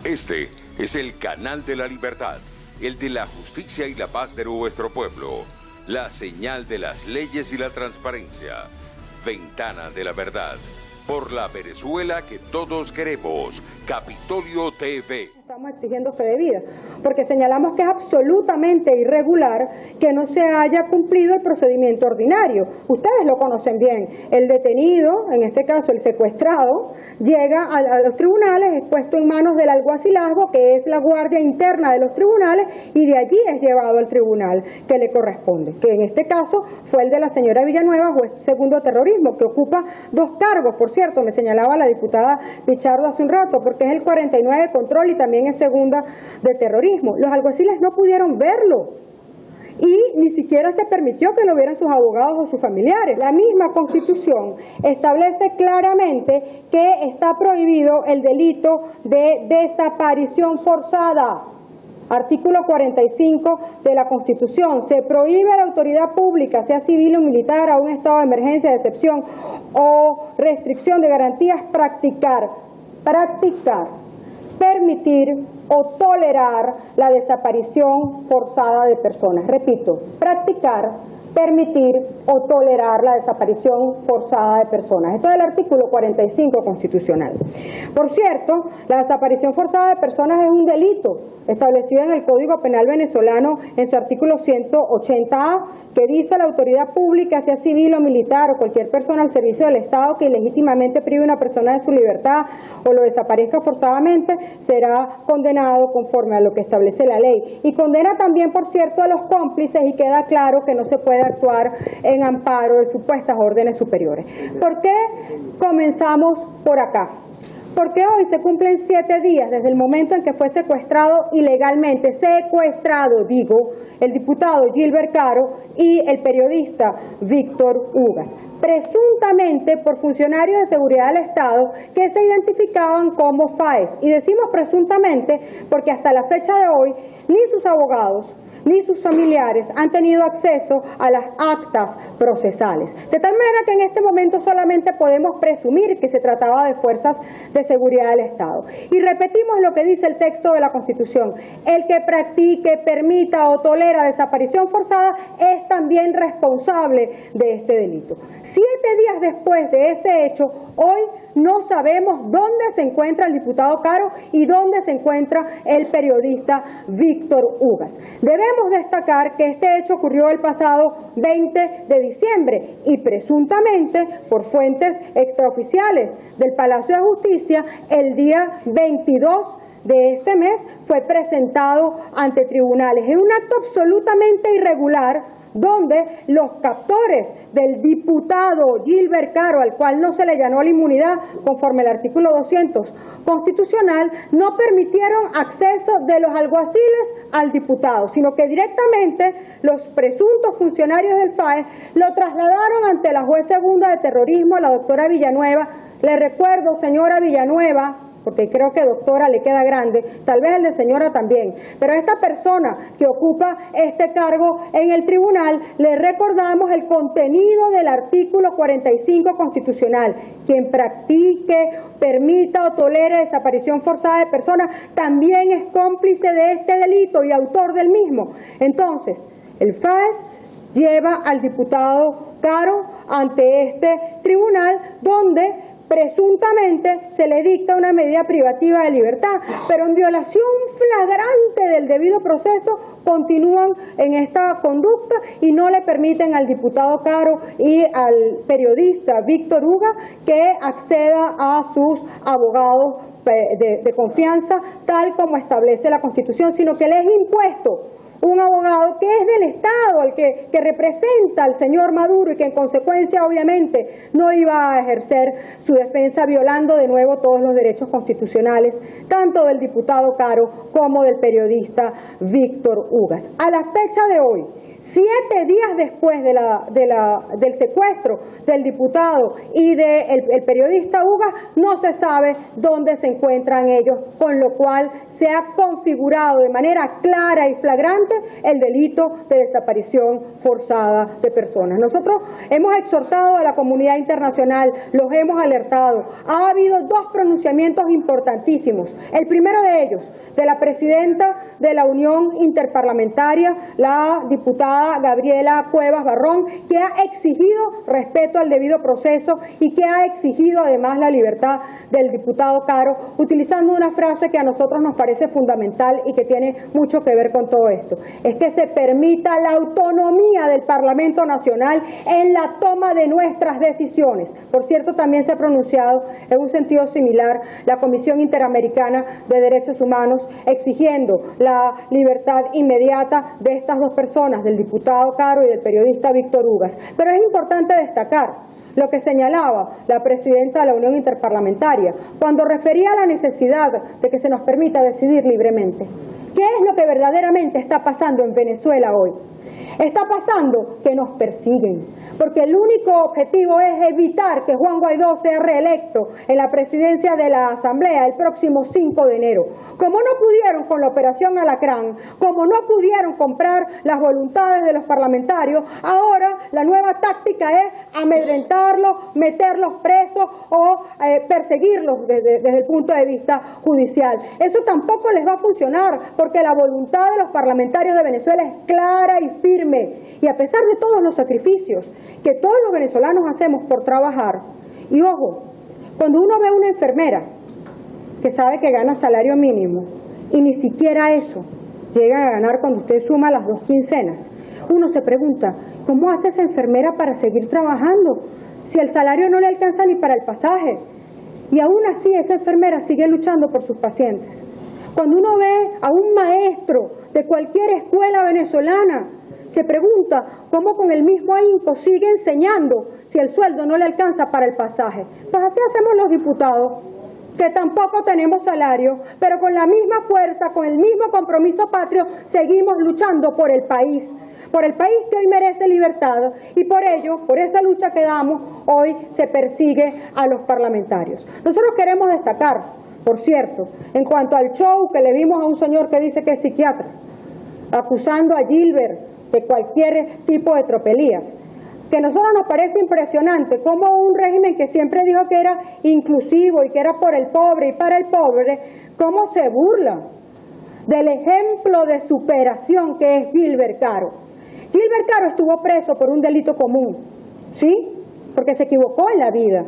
Este es el canal de la libertad, el de la justicia y la paz de nuestro pueblo, la señal de las leyes y la transparencia, Ventana de la Verdad, por la Venezuela que todos queremos, Capitolio TV. Estamos exigiendo fe de vida, porque señalamos que es absolutamente irregular que no se haya cumplido el procedimiento ordinario. Ustedes lo conocen bien. El detenido, en este caso el secuestrado, llega a los tribunales, es puesto en manos del alguacilazgo, que es la guardia interna de los tribunales, y de allí es llevado al tribunal que le corresponde, que en este caso fue el de la señora Villanueva, juez segundo de terrorismo, que ocupa 2 cargos, por cierto, me señalaba la diputada Pichardo hace un rato, porque es el 49 de control y también es segunda de terrorismo. Los alguaciles no pudieron verlo y ni siquiera se permitió que lo vieran sus abogados o sus familiares. La misma Constitución establece claramente que está prohibido el delito de desaparición forzada. Artículo 45 de la Constitución. Se prohíbe a la autoridad pública, sea civil o militar, a un estado de emergencia, de excepción o restricción de garantías, practicar, permitir o tolerar la desaparición forzada de personas. Repito, practicar, permitir o tolerar la desaparición forzada de personas. Esto es el artículo 45 constitucional. Por cierto, la desaparición forzada de personas es un delito establecido en el Código Penal venezolano en su artículo 180A, que dice: la autoridad pública, sea civil o militar, o cualquier persona al servicio del Estado que ilegítimamente prive a una persona de su libertad o lo desaparezca forzadamente, será condenado conforme a lo que establece la ley. Y condena también, por cierto, a los cómplices, y queda claro que no se puede actuar en amparo de supuestas órdenes superiores. ¿Por qué comenzamos por acá? Porque hoy se cumplen 7 días desde el momento en que fue secuestrado ilegalmente, el diputado Gilbert Caro y el periodista Víctor Ugas, presuntamente por funcionarios de seguridad del Estado que se identificaban como FAES. Y decimos presuntamente porque hasta la fecha de hoy ni sus abogados ni sus familiares han tenido acceso a las actas procesales. De tal manera que en este momento solamente podemos presumir que se trataba de fuerzas de seguridad del Estado. Y repetimos lo que dice el texto de la Constitución: el que practique, permita o tolera desaparición forzada es también responsable de este delito. 7 días después de ese hecho, hoy no sabemos dónde se encuentra el diputado Caro y dónde se encuentra el periodista Víctor Ugas. Debemos destacar que este hecho ocurrió el pasado 20 de diciembre y presuntamente, por fuentes extraoficiales del Palacio de Justicia, el día 22 de este mes fue presentado ante tribunales en un acto absolutamente irregular, donde los captores del diputado Gilbert Caro, al cual no se le llanó la inmunidad conforme al artículo 200 constitucional, no permitieron acceso de los alguaciles al diputado, sino que directamente los presuntos funcionarios del FAES lo trasladaron ante la juez segunda de terrorismo, la doctora Villanueva. Le recuerdo, señora Villanueva, porque creo que doctora le queda grande, tal vez el de señora también, pero a esta persona que ocupa este cargo en el tribunal le recordamos el contenido del artículo 45 constitucional: quien practique, permita o tolere desaparición forzada de personas también es cómplice de este delito y autor del mismo. Entonces, el FAES lleva al diputado Caro ante este tribunal, donde presuntamente se le dicta una medida privativa de libertad, pero en violación flagrante del debido proceso continúan en esta conducta y no le permiten al diputado Caro y al periodista Víctor Ugas que acceda a sus abogados de confianza, tal como establece la Constitución, sino que les es impuesto un abogado que es del Estado, el que representa al señor Maduro y que en consecuencia obviamente no iba a ejercer su defensa, violando de nuevo todos los derechos constitucionales, tanto del diputado Caro como del periodista Víctor Ugas. A la fecha de hoy, 7 días después del secuestro del diputado y del periodista Ugas, no se sabe dónde se encuentran ellos, con lo cual se ha configurado de manera clara y flagrante el delito de desaparición forzada de personas. Nosotros hemos exhortado a la comunidad internacional, los hemos alertado. Ha habido 2 pronunciamientos importantísimos. El primero de ellos, de la presidenta de la Unión Interparlamentaria, la diputada Gabriela Cuevas Barrón, que ha exigido respeto al debido proceso y que ha exigido además la libertad del diputado Caro, utilizando una frase que a nosotros nos parece fundamental y que tiene mucho que ver con todo esto. Es que se permita la autonomía del Parlamento Nacional en la toma de nuestras decisiones. Por cierto, también se ha pronunciado en un sentido similar la Comisión Interamericana de Derechos Humanos, exigiendo la libertad inmediata de estas 2 personas, del diputado Caro y del periodista Víctor Ugas. Pero es importante destacar lo que señalaba la presidenta de la Unión Interparlamentaria cuando refería a la necesidad de que se nos permita decidir libremente. ¿Qué es lo que verdaderamente está pasando en Venezuela hoy? Está pasando que nos persiguen, porque el único objetivo es evitar que Juan Guaidó sea reelecto en la presidencia de la Asamblea el próximo 5 de enero. Como no pudieron con la operación Alacrán, como no pudieron comprar las voluntades de los parlamentarios, ahora la nueva táctica es amedrentarlos, meterlos presos o perseguirlos desde el punto de vista judicial. Eso tampoco les va a funcionar, porque la voluntad de los parlamentarios de Venezuela es clara y firme. Y a pesar de todos los sacrificios que todos los venezolanos hacemos por trabajar, y ojo, cuando uno ve a una enfermera que sabe que gana salario mínimo y ni siquiera eso llega a ganar cuando usted suma las 2 quincenas, uno se pregunta, ¿cómo hace esa enfermera para seguir trabajando si el salario no le alcanza ni para el pasaje? Y aún así esa enfermera sigue luchando por sus pacientes. Cuando uno ve a un maestro de cualquier escuela venezolana, se pregunta cómo con el mismo ahínco sigue enseñando si el sueldo no le alcanza para el pasaje. Pues así hacemos los diputados, que tampoco tenemos salario, pero con la misma fuerza, con el mismo compromiso patrio, seguimos luchando por el país que hoy merece libertad, y por ello, por esa lucha que damos, hoy se persigue a los parlamentarios. Nosotros queremos destacar, por cierto, en cuanto al show que le vimos a un señor que dice que es psiquiatra, acusando a Gilbert de cualquier tipo de tropelías, que a nosotros nos parece impresionante cómo un régimen que siempre dijo que era inclusivo y que era por el pobre y para el pobre, cómo se burla del ejemplo de superación que es Gilbert Caro. Gilbert Caro estuvo preso por un delito común, ¿sí? Porque se equivocó en la vida.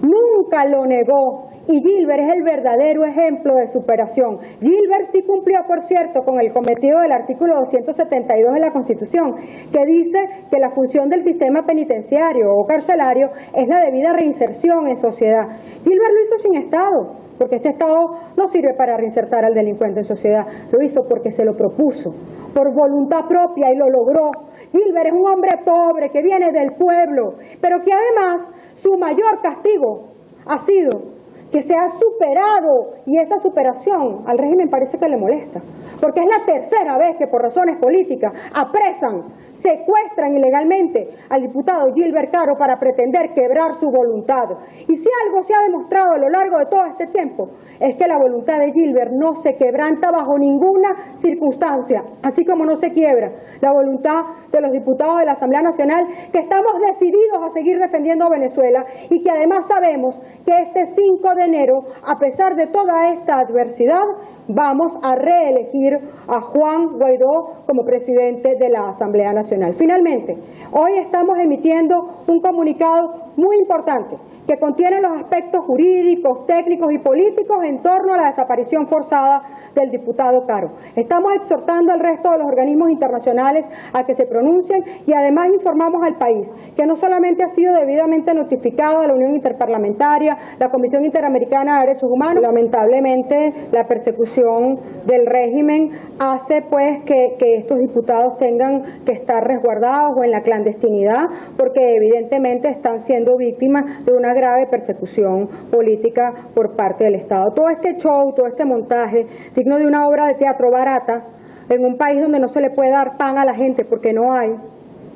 Nunca lo negó. Y Gilbert es el verdadero ejemplo de superación. Gilbert sí cumplió, por cierto, con el cometido del artículo 272 de la Constitución, que dice que la función del sistema penitenciario o carcelario es la debida reinserción en sociedad. Gilbert lo hizo sin Estado, porque este Estado no sirve para reinsertar al delincuente en sociedad. Lo hizo porque se lo propuso, por voluntad propia, y lo logró. Gilbert es un hombre pobre que viene del pueblo, pero que además su mayor castigo ha sido que se ha superado, y esa superación al régimen parece que le molesta, porque es la 3ª vez que por razones políticas apresan, secuestran ilegalmente al diputado Gilbert Caro para pretender quebrar su voluntad. Y si algo se ha demostrado a lo largo de todo este tiempo, es que la voluntad de Gilbert no se quebranta bajo ninguna circunstancia, así como no se quiebra la voluntad de los diputados de la Asamblea Nacional, que estamos decididos a seguir defendiendo a Venezuela, y que además sabemos que este 5 de enero, a pesar de toda esta adversidad, vamos a reelegir a Juan Guaidó como presidente de la Asamblea Nacional. Finalmente, hoy estamos emitiendo un comunicado muy importante que contiene los aspectos jurídicos, técnicos y políticos en torno a la desaparición forzada del diputado Caro. Estamos exhortando al resto de los organismos internacionales a que se pronuncien, y además informamos al país que no solamente ha sido debidamente notificado a la Unión Interparlamentaria, la Comisión Interamericana de Derechos Humanos, lamentablemente la persecución del régimen hace pues que estos diputados tengan que estar resguardados o en la clandestinidad, porque evidentemente están siendo víctimas de una grave persecución política por parte del Estado. Todo este show, todo este montaje, digno de una obra de teatro barata, en un país donde no se le puede dar pan a la gente porque no hay,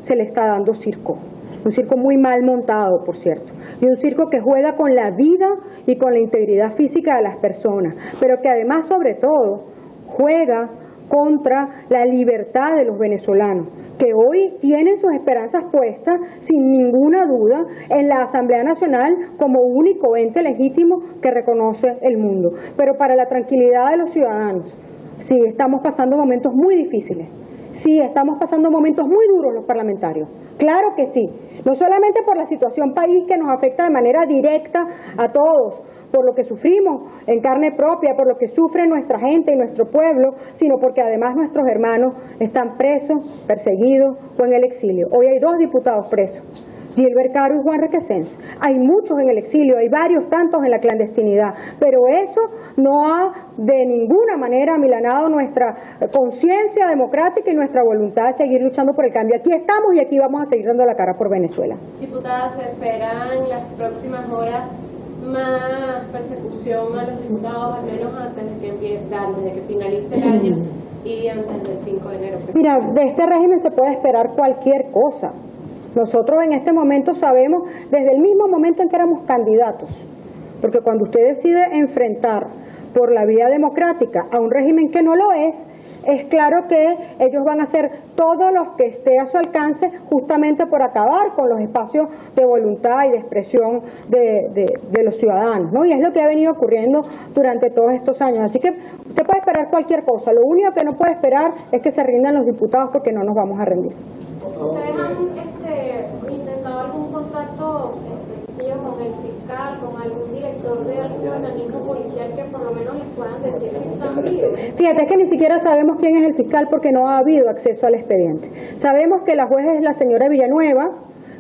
se le está dando circo. Un circo muy mal montado, por cierto, y un circo que juega con la vida y con la integridad física de las personas, pero que además, sobre todo, juega contra la libertad de los venezolanos, que hoy tienen sus esperanzas puestas, sin ninguna duda, en la Asamblea Nacional como único ente legítimo que reconoce el mundo. Pero para la tranquilidad de los ciudadanos, sí, estamos pasando momentos muy difíciles. Sí, estamos pasando momentos muy duros los parlamentarios, claro que sí, no solamente por la situación país que nos afecta de manera directa a todos, por lo que sufrimos en carne propia, por lo que sufre nuestra gente y nuestro pueblo, sino porque además nuestros hermanos están presos, perseguidos o en el exilio. Hoy hay 2 diputados presos, Gilbert Caro y Juan Requesens. Hay muchos en el exilio, hay varios tantos en la clandestinidad, pero eso no ha de ninguna manera amilanado nuestra conciencia democrática y nuestra voluntad de seguir luchando por el cambio. Aquí estamos y aquí vamos a seguir dando la cara por Venezuela. Diputada, ¿se esperan las próximas horas más persecución a los diputados, al menos antes de que finalice el año y antes del 5 de enero? Mira, de este régimen se puede esperar cualquier cosa. Nosotros en este momento sabemos, desde el mismo momento en que éramos candidatos, porque cuando usted decide enfrentar por la vía democrática a un régimen que no lo es claro que ellos van a hacer todo lo que esté a su alcance justamente por acabar con los espacios de voluntad y de expresión de los ciudadanos, ¿no? Y es lo que ha venido ocurriendo durante todos estos años. Así que usted puede esperar cualquier cosa. Lo único que no puede esperar es que se rindan los diputados, porque no nos vamos a rendir. ¿Ustedes han intentado algún contacto con el fiscal, con algún director de algún organismo policial que por lo menos les puedan decir que están vivos? Fíjate, es que ni siquiera sabemos quién es el fiscal porque no ha habido acceso al expediente. Sabemos que la juez es la señora Villanueva,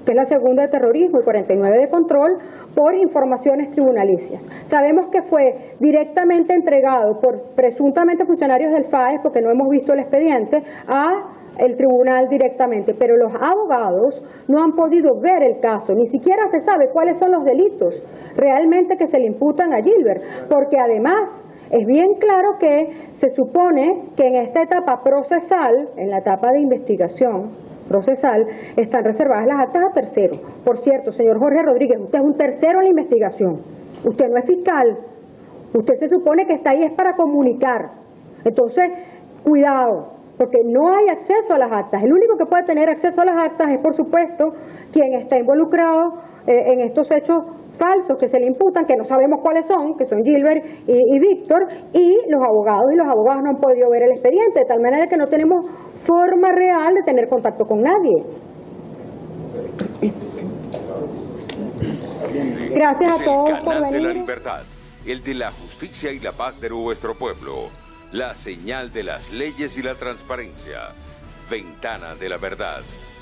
que es la segunda de terrorismo y 49 de control, por informaciones tribunalicias. Sabemos que fue directamente entregado por presuntamente funcionarios del FAES, porque no hemos visto el expediente, a el tribunal directamente, pero los abogados no han podido ver el caso, ni siquiera se sabe cuáles son los delitos realmente que se le imputan a Gilbert, porque además es bien claro que se supone que en esta etapa procesal, en la etapa de investigación procesal, están reservadas las actas a terceros. Por cierto, señor Jorge Rodríguez, usted es un tercero en la investigación, usted no es fiscal, usted se supone que está ahí es para comunicar. Entonces, cuidado, porque no hay acceso a las actas. El único que puede tener acceso a las actas es, por supuesto, quien está involucrado en estos hechos falsos que se le imputan, que no sabemos cuáles son, que son Gilbert y Víctor, y los abogados no han podido ver el expediente, de tal manera que no tenemos forma real de tener contacto con nadie. Gracias a todos por venir. El canal de la libertad, el de la justicia y la paz de nuestro pueblo. La señal de las leyes y la transparencia. Ventana de la verdad.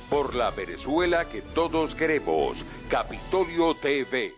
Por la Venezuela que todos queremos. Capitolio TV.